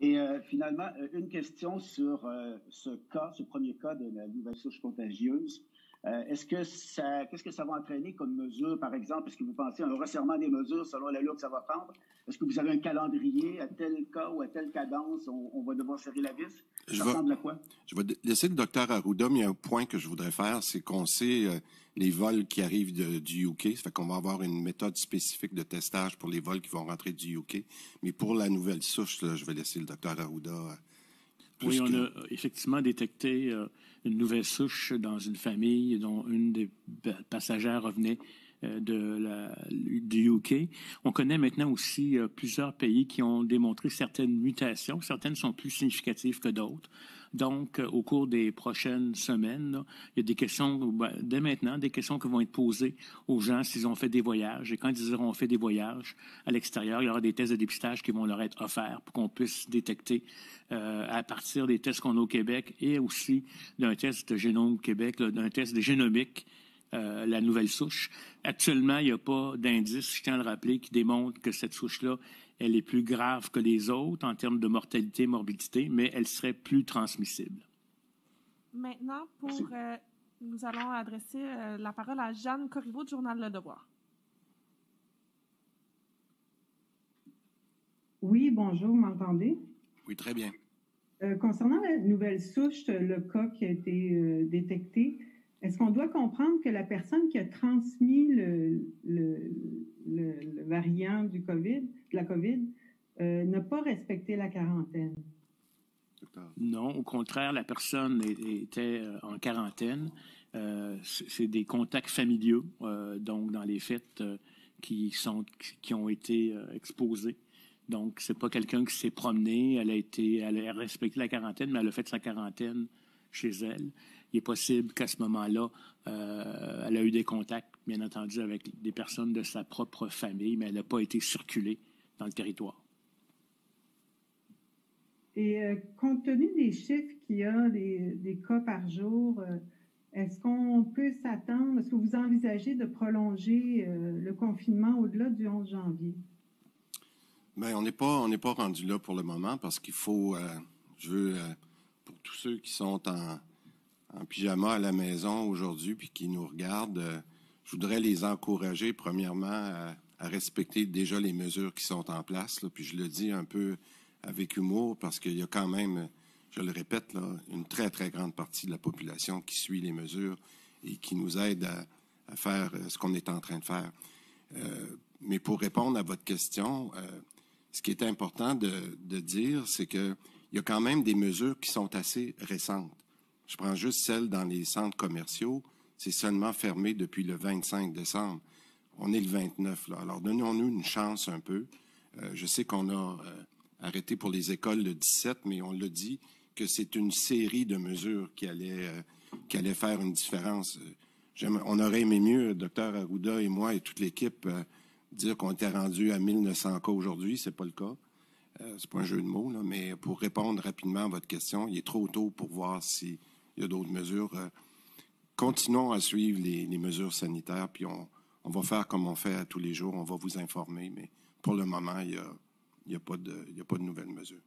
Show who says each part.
Speaker 1: Et finalement, une question sur ce premier cas de la nouvelle souche contagieuse. Qu'est-ce que ça va entraîner comme mesure, par exemple? Est-ce que vous pensez à un resserrement des mesures selon l'allure que ça va prendre? Est-ce que vous avez un calendrier à tel cas ou à telle cadence, on va devoir serrer la vis? Ça ressemble à quoi?
Speaker 2: Je vais laisser le docteur Arruda, mais il y a un point que je voudrais faire, c'est qu'on sait les vols qui arrivent du UK. Ça fait qu'on va avoir une méthode spécifique de testage pour les vols qui vont rentrer du UK. Mais pour la nouvelle souche, là, je vais laisser le docteur Arruda.
Speaker 3: Oui, on a effectivement détecté une nouvelle souche dans une famille dont une des passagères revenait du UK. On connaît maintenant aussi plusieurs pays qui ont démontré certaines mutations. Certaines sont plus significatives que d'autres. Donc, au cours des prochaines semaines, là, il y a des questions, dès maintenant, des questions qui vont être posées aux gens s'ils ont fait des voyages. Et quand ils auront fait des voyages à l'extérieur, il y aura des tests de dépistage qui vont leur être offerts pour qu'on puisse détecter à partir des tests qu'on a au Québec et aussi d'un test de Génome Québec, d'un test de génomique, la nouvelle souche. Actuellement, il n'y a pas d'indice, je tiens à le rappeler, qui démontre que cette souche-là, elle est plus grave que les autres en termes de mortalité, morbidité, mais elle serait plus transmissible.
Speaker 4: Maintenant, nous allons adresser la parole à Jeanne Corriveau du Journal Le Devoir.
Speaker 5: Oui, bonjour, vous m'entendez?
Speaker 2: Oui, très bien.
Speaker 5: Concernant la nouvelle souche, le cas qui a été détecté, est-ce qu'on doit comprendre que la personne qui a transmis le variant de la COVID, n'a pas respecté la quarantaine?
Speaker 3: Non, au contraire, la personne était en quarantaine. C'est des contacts familiaux, donc dans les faits qui ont été exposés. Donc, c'est pas quelqu'un qui s'est promené, elle a respecté la quarantaine, mais elle a fait sa quarantaine chez elle. Il est possible qu'à ce moment-là, elle a eu des contacts, bien entendu, avec des personnes de sa propre famille, mais elle n'a pas été circulée dans le territoire.
Speaker 5: Et compte tenu des chiffres qu'il y a, des cas par jour, est-ce qu'on peut s'attendre, est-ce que vous envisagez de prolonger le confinement au-delà du 11 janvier?
Speaker 2: Bien, on n'est pas rendu là pour le moment parce qu'il faut, pour tous ceux qui sont en pyjama à la maison aujourd'hui puis qui nous regardent, je voudrais les encourager premièrement à respecter déjà les mesures qui sont en place. Là, puis je le dis un peu avec humour parce qu'il y a quand même, je le répète, là, une très, très grande partie de la population qui suit les mesures et qui nous aide à faire ce qu'on est en train de faire. Mais pour répondre à votre question, ce qui est important de dire, c'est qu'il y a quand même des mesures qui sont assez récentes. Je prends juste celle dans les centres commerciaux. C'est seulement fermé depuis le 25 décembre. On est le 29, là. Alors, donnons-nous une chance un peu. Je sais qu'on a arrêté pour les écoles le 17, mais on l'a dit que c'est une série de mesures qui allait faire une différence. On aurait aimé mieux, Dr Arruda et moi et toute l'équipe, dire qu'on était rendu à 1900 cas aujourd'hui. C'est pas le cas. C'est pas un jeu de mots, là, mais pour répondre rapidement à votre question, il est trop tôt pour voir s'il y a d'autres mesures. Continuons à suivre les mesures sanitaires, puis on va faire comme on fait à tous les jours. On va vous informer, mais pour le moment, il y a pas de nouvelles mesures.